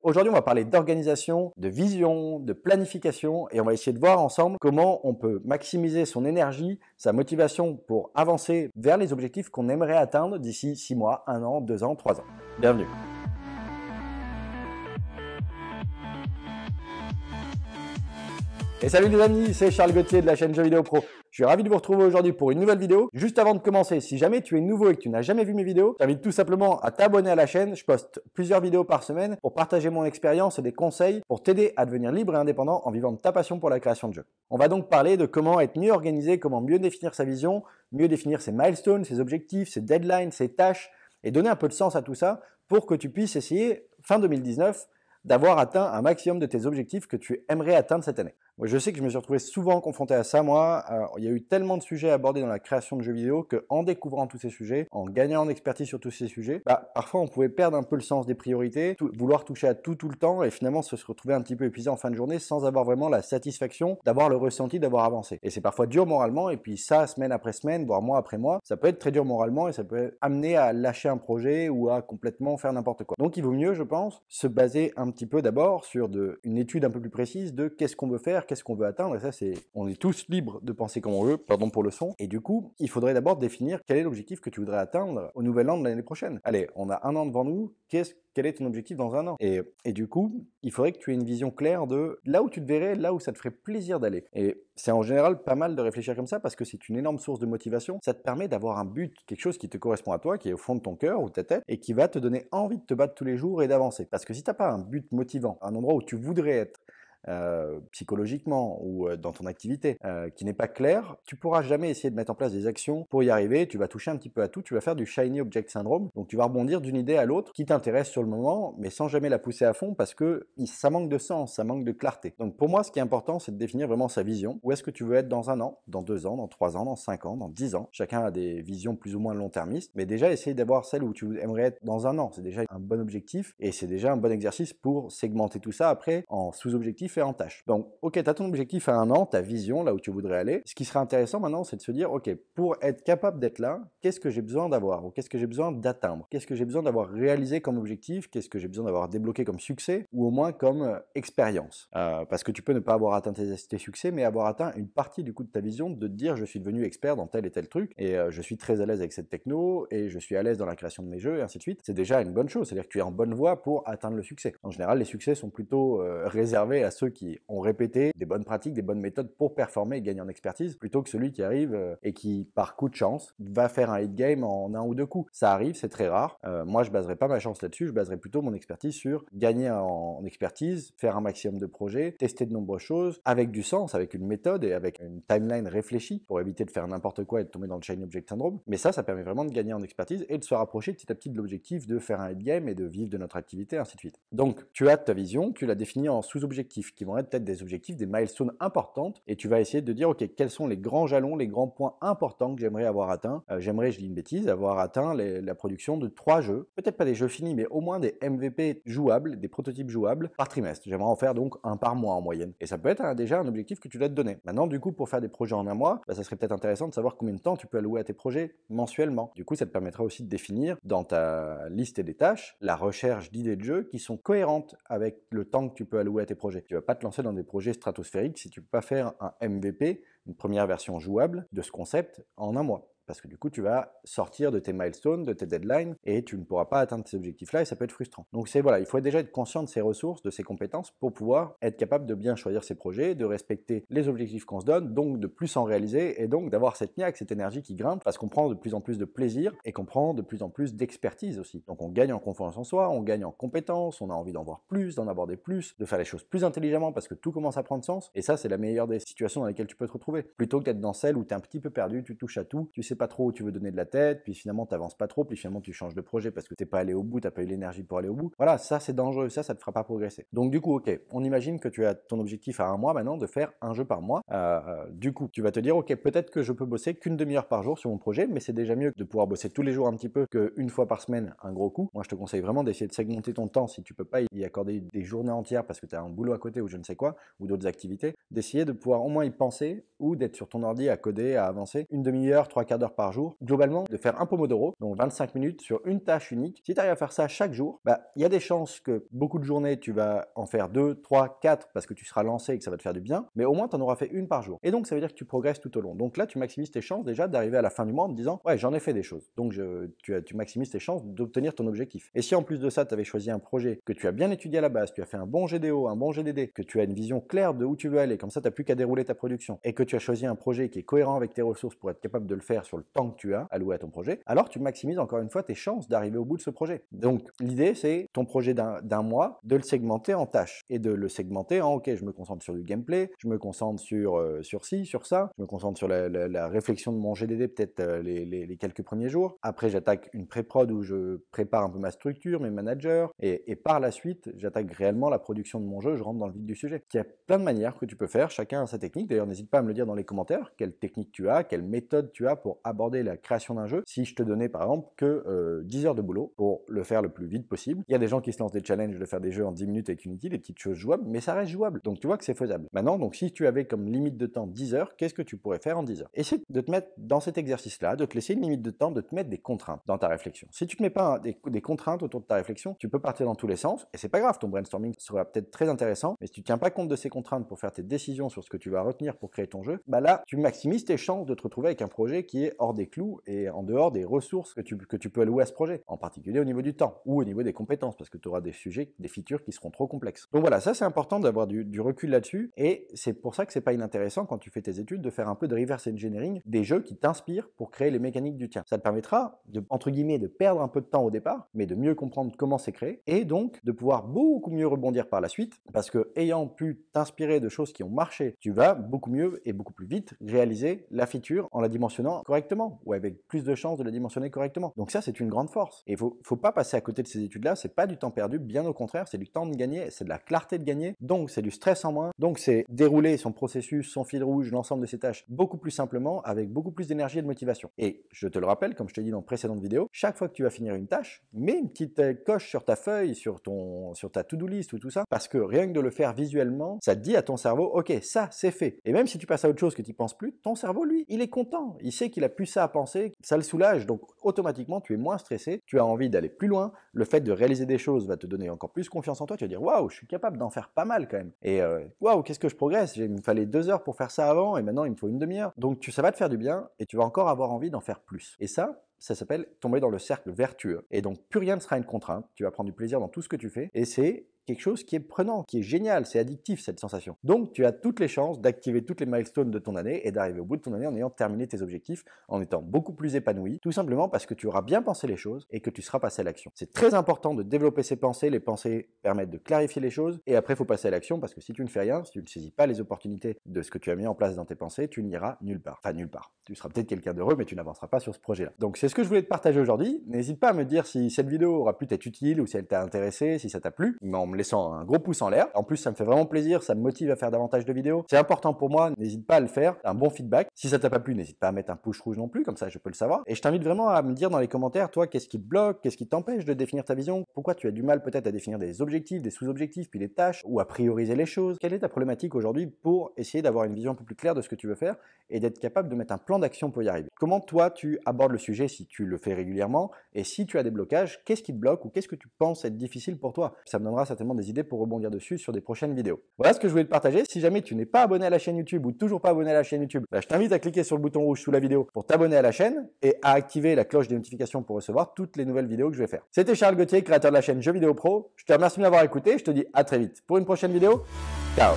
Aujourd'hui, on va parler d'organisation, de vision, de planification et on va essayer de voir ensemble comment on peut maximiser son énergie, sa motivation pour avancer vers les objectifs qu'on aimerait atteindre d'ici 6 mois, 1 an, 2 ans, 3 ans. Bienvenue. Et salut les amis, c'est Charles Gauthier de la chaîne Jeux Vidéo Pro. Je suis ravi de vous retrouver aujourd'hui pour une nouvelle vidéo. Juste avant de commencer, si jamais tu es nouveau et que tu n'as jamais vu mes vidéos, j'invite tout simplement à t'abonner à la chaîne. Je poste plusieurs vidéos par semaine pour partager mon expérience et des conseils pour t'aider à devenir libre et indépendant en vivant de ta passion pour la création de jeux. On va donc parler de comment être mieux organisé, comment mieux définir sa vision, mieux définir ses milestones, ses objectifs, ses deadlines, ses tâches et donner un peu de sens à tout ça pour que tu puisses essayer, fin 2019, d'avoir atteint un maximum de tes objectifs que tu aimerais atteindre cette année. Moi, je sais que je me suis retrouvé souvent confronté à ça, moi. Il y a eu tellement de sujets abordés dans la création de jeux vidéo qu'en découvrant tous ces sujets, en gagnant en expertise sur tous ces sujets, parfois on pouvait perdre un peu le sens des priorités, vouloir toucher à tout le temps et finalement se retrouver un petit peu épuisé en fin de journée sans avoir vraiment la satisfaction d'avoir le ressenti d'avoir avancé. Et c'est parfois dur moralement et puis ça, semaine après semaine, voire mois après mois, ça peut être très dur moralement et ça peut amener à lâcher un projet ou à complètement faire n'importe quoi. Donc il vaut mieux, je pense, se baser un petit peu d'abord sur une étude un peu plus précise de qu'est-ce qu'on veut faire, qu'est-ce qu'on veut atteindre, et ça on est tous libres de penser comme on veut, pardon pour le son, et du coup, il faudrait d'abord définir quel est l'objectif que tu voudrais atteindre au nouvel an de l'année prochaine. Allez, on a 1 an devant nous, quel est ton objectif dans 1 an? Et du coup, il faudrait que tu aies une vision claire de là où tu te verrais, là où ça te ferait plaisir d'aller. Et c'est en général pas mal de réfléchir comme ça parce que c'est une énorme source de motivation. Ça te permet d'avoir un but, quelque chose qui te correspond à toi, qui est au fond de ton cœur ou de ta tête et qui va te donner envie de te battre tous les jours et d'avancer. Parce que si tu n'as pas un but motivant, un endroit où tu voudrais être, psychologiquement ou dans ton activité qui n'est pas clair, tu pourras jamais essayer de mettre en place des actions pour y arriver, tu vas toucher un petit peu à tout, tu vas faire du shiny object syndrome, donc tu vas rebondir d'une idée à l'autre qui t'intéresse sur le moment, mais sans jamais la pousser à fond parce que ça manque de sens, ça manque de clarté. Donc pour moi, ce qui est important, c'est de définir vraiment sa vision. Où est-ce que tu veux être dans 1 an, dans 2 ans, dans 3 ans, dans 5 ans, dans 10 ans? Chacun a des visions plus ou moins long-termistes, mais déjà essayer d'avoir celle où tu aimerais être dans 1 an, c'est déjà un bon objectif et c'est déjà un bon exercice pour segmenter tout ça après en sous-objectifs et en tâches. Donc, ok, tu as ton objectif à 1 an, ta vision, là où tu voudrais aller. Ce qui serait intéressant maintenant, c'est de se dire, ok, pour être capable d'être là, qu'est-ce que j'ai besoin d'avoir ou qu'est-ce que j'ai besoin d'atteindre? Qu'est-ce que j'ai besoin d'avoir réalisé comme objectif? Qu'est-ce que j'ai besoin d'avoir débloqué comme succès ou au moins comme expérience? Parce que tu peux ne pas avoir atteint tes succès, mais avoir atteint une partie du coup de ta vision, de te dire, je suis devenu expert dans tel et tel truc et je suis très à l'aise avec cette techno et je suis à l'aise dans la création de mes jeux et ainsi de suite. C'est déjà une bonne chose, c'est-à-dire que tu es en bonne voie pour atteindre le succès. En général, les succès sont plutôt réservés à ceux qui ont répété des bonnes pratiques, des bonnes méthodes pour performer et gagner en expertise, plutôt que celui qui arrive et qui, par coup de chance, va faire un hit game en 1 ou 2 coups. Ça arrive, c'est très rare. Moi, je baserai pas ma chance là-dessus, je baserai plutôt mon expertise sur gagner en expertise, faire un maximum de projets, tester de nombreuses choses, avec du sens, avec une méthode et avec une timeline réfléchie pour éviter de faire n'importe quoi et de tomber dans le shiny object syndrome. Mais ça permet vraiment de gagner en expertise et de se rapprocher petit à petit de l'objectif de faire un hit game et de vivre de notre activité, ainsi de suite. Donc, tu as ta vision, tu l'as définie en sous-objectifs qui vont être peut-être des objectifs, des milestones importantes et tu vas essayer de dire, ok, quels sont les grands jalons, les grands points importants que j'aimerais avoir atteints. J'aimerais, je dis une bêtise, avoir atteint la production de 3 jeux, peut-être pas des jeux finis, mais au moins des MVP jouables, des prototypes jouables par trimestre. J'aimerais en faire donc 1 par mois en moyenne. Et ça peut être déjà un objectif que tu dois te donner. Maintenant, du coup, pour faire des projets en 1 mois, ça serait peut-être intéressant de savoir combien de temps tu peux allouer à tes projets mensuellement. Du coup, ça te permettra aussi de définir dans ta liste des tâches la recherche d'idées de jeux qui sont cohérentes avec le temps que tu peux allouer à tes projets. Tu vas pas te lancer dans des projets stratosphériques si tu peux pas faire un MVP, une première version jouable de ce concept en 1 mois. Parce que du coup, tu vas sortir de tes milestones, de tes deadlines, et tu ne pourras pas atteindre ces objectifs-là, et ça peut être frustrant. Donc voilà, il faut déjà être conscient de ses ressources, de ses compétences, pour pouvoir être capable de bien choisir ses projets, de respecter les objectifs qu'on se donne, donc de plus en réaliser, et donc d'avoir cette niaque, cette énergie qui grimpe, parce qu'on prend de plus en plus de plaisir, et qu'on prend de plus en plus d'expertise aussi. Donc on gagne en confiance en soi, on gagne en compétences, on a envie d'en voir plus, d'en aborder plus, de faire les choses plus intelligemment, parce que tout commence à prendre sens, et ça c'est la meilleure des situations dans lesquelles tu peux te retrouver. Plutôt que d'être dans celle où tu es un petit peu perdu, tu touches à tout, tu sais pas trop où tu veux donner de la tête, puis finalement tu n'avances pas trop, puis finalement tu changes de projet parce que t'es pas allé au bout, t'as pas eu l'énergie pour aller au bout. Voilà, ça c'est dangereux, ça te fera pas progresser. Donc du coup, ok, on imagine que tu as ton objectif à 1 mois maintenant de faire 1 jeu par mois. Du coup, tu vas te dire, ok, peut-être que je peux bosser qu'une demi-heure par jour sur mon projet, mais c'est déjà mieux de pouvoir bosser tous les jours un petit peu qu'une fois par semaine un gros coup. Moi je te conseille vraiment d'essayer de segmenter ton temps si tu peux pas y accorder des journées entières parce que tu as un boulot à côté ou je ne sais quoi, ou d'autres activités, d'essayer de pouvoir au moins y penser ou d'être sur ton ordi à coder, à avancer une demi-heure, 3/4 heures par jour, globalement, de faire un Pomodoro, donc 25 minutes sur une tâche unique. Si tu arrives à faire ça chaque jour, il y a des chances que beaucoup de journées, tu vas en faire 2, 3, 4 parce que tu seras lancé et que ça va te faire du bien, mais au moins, tu en auras fait une par jour. Et donc, ça veut dire que tu progresses tout au long. Donc là, tu maximises tes chances déjà d'arriver à la fin du mois en te disant, ouais, j'en ai fait des choses. Donc, tu maximises tes chances d'obtenir ton objectif. Et si en plus de ça, tu avais choisi un projet que tu as bien étudié à la base, tu as fait un bon GDO, un bon GDD, que tu as une vision claire de où tu veux aller, comme ça, tu n'as plus qu'à dérouler ta production, et que tu as choisi un projet qui est cohérent avec tes ressources pour être capable de le faire sur le temps que tu as alloué à ton projet, alors tu maximises encore une fois tes chances d'arriver au bout de ce projet. Donc, l'idée, c'est ton projet d'un mois, de le segmenter en tâches et de le segmenter en, ok, je me concentre sur du gameplay, je me concentre sur ci, sur ça, je me concentre sur la réflexion de mon GDD peut-être les quelques premiers jours. Après, j'attaque une pré-prod où je prépare un peu ma structure, mes managers, et par la suite, j'attaque réellement la production de mon jeu, je rentre dans le vif du sujet. Il y a plein de manières que tu peux faire, chacun a sa technique. D'ailleurs, n'hésite pas à me le dire dans les commentaires, quelle technique tu as, quelle méthode tu as pour aborder la création d'un jeu. Si je te donnais par exemple que 10 heures de boulot pour le faire le plus vite possible, il y a des gens qui se lancent des challenges de faire des jeux en 10 minutes avec Unity, des petites choses jouables, mais ça reste jouable. Donc tu vois que c'est faisable. Maintenant, donc si tu avais comme limite de temps 10 heures, qu'est-ce que tu pourrais faire en 10 heures? Essaie de te mettre dans cet exercice-là, de te laisser une limite de temps, de te mettre des contraintes dans ta réflexion. Si tu te mets pas des contraintes autour de ta réflexion, tu peux partir dans tous les sens, et c'est pas grave, ton brainstorming sera peut-être très intéressant, mais si tu tiens pas compte de ces contraintes pour faire tes décisions sur ce que tu vas retenir pour créer ton jeu, là, tu maximises tes chances de te retrouver avec un projet qui est hors des clous et en dehors des ressources que tu peux allouer à ce projet, en particulier au niveau du temps ou au niveau des compétences, parce que tu auras des sujets, des features qui seront trop complexes. Donc voilà, ça c'est important d'avoir du recul là-dessus, et c'est pour ça que c'est pas inintéressant quand tu fais tes études de faire un peu de reverse engineering des jeux qui t'inspirent pour créer les mécaniques du tien. Ça te permettra de, entre guillemets, de perdre un peu de temps au départ, mais de mieux comprendre comment c'est créé, et donc de pouvoir beaucoup mieux rebondir par la suite, parce que ayant pu t'inspirer de choses qui ont marché, tu vas beaucoup mieux et beaucoup plus vite réaliser la feature en la dimensionnant correctement, ou avec plus de chances de la dimensionner correctement. Donc ça, c'est une grande force. Et faut pas passer à côté de ces études-là, c'est pas du temps perdu, bien au contraire, c'est du temps de gagner, c'est de la clarté de gagner, donc c'est du stress en moins, donc c'est dérouler son processus, son fil rouge, l'ensemble de ses tâches beaucoup plus simplement, avec beaucoup plus d'énergie et de motivation. Et je te le rappelle, comme je te dis dans précédentes vidéos, chaque fois que tu vas finir une tâche, mets une petite coche sur ta feuille, sur ta to-do list ou tout ça, parce que rien que de le faire visuellement, ça te dit à ton cerveau, ok, ça c'est fait. Et même si tu passes à autre chose que tu penses plus, ton cerveau, lui, il est content, il sait qu'il a plus ça à penser, ça le soulage, donc automatiquement tu es moins stressé, tu as envie d'aller plus loin, le fait de réaliser des choses va te donner encore plus confiance en toi, tu vas dire waouh, je suis capable d'en faire pas mal quand même, et waouh, qu'est-ce que je progresse, il me fallait 2 heures pour faire ça avant, et maintenant il me faut une demi-heure, donc ça va te faire du bien, et tu vas encore avoir envie d'en faire plus. Et ça s'appelle tomber dans le cercle vertueux, et donc plus rien ne sera une contrainte, tu vas prendre du plaisir dans tout ce que tu fais, et c'est quelque chose qui est prenant, qui est génial, c'est addictif cette sensation. Donc tu as toutes les chances d'activer toutes les milestones de ton année et d'arriver au bout de ton année en ayant terminé tes objectifs, en étant beaucoup plus épanoui, tout simplement parce que tu auras bien pensé les choses et que tu seras passé à l'action. C'est très important de développer ses pensées, les pensées permettent de clarifier les choses, et après il faut passer à l'action, parce que si tu ne fais rien, si tu ne saisis pas les opportunités de ce que tu as mis en place dans tes pensées, tu n'iras nulle part. Enfin nulle part. Tu seras peut-être quelqu'un d'heureux, mais tu n'avanceras pas sur ce projet-là. Donc c'est ce que je voulais te partager aujourd'hui. N'hésite pas à me dire si cette vidéo aura pu t'être utile ou si elle t'a intéressé, si ça t'a plu, en me laissant un gros pouce en l'air. En plus, ça me fait vraiment plaisir, ça me motive à faire davantage de vidéos. C'est important pour moi, n'hésite pas à le faire, un bon feedback. Si ça t'a pas plu, n'hésite pas à mettre un pouce rouge non plus, comme ça je peux le savoir. Et je t'invite vraiment à me dire dans les commentaires, toi, qu'est-ce qui te bloque, qu'est-ce qui t'empêche de définir ta vision, pourquoi tu as du mal peut-être à définir des objectifs, des sous-objectifs, puis des tâches, ou à prioriser les choses. Quelle est ta problématique aujourd'hui pour essayer d'avoir une vision un peu plus claire de ce que tu veux faire et d'être capable de mettre un plan d'action pour y arriver. Comment toi tu abordes le sujet si tu le fais régulièrement, et si tu as des blocages, qu'est-ce qui te bloque ou qu'est-ce que tu penses être difficile pour toi? Ça me donnera certainement des idées pour rebondir dessus sur des prochaines vidéos. Voilà ce que je voulais te partager. Si jamais tu n'es pas abonné à la chaîne YouTube ou toujours pas abonné à la chaîne YouTube, je t'invite à cliquer sur le bouton rouge sous la vidéo pour t'abonner à la chaîne et à activer la cloche des notifications pour recevoir toutes les nouvelles vidéos que je vais faire. C'était Charles Gauthier, créateur de la chaîne Jeux Vidéo Pro. Je te remercie de m'avoir écouté. Je te dis à très vite pour une prochaine vidéo. Ciao!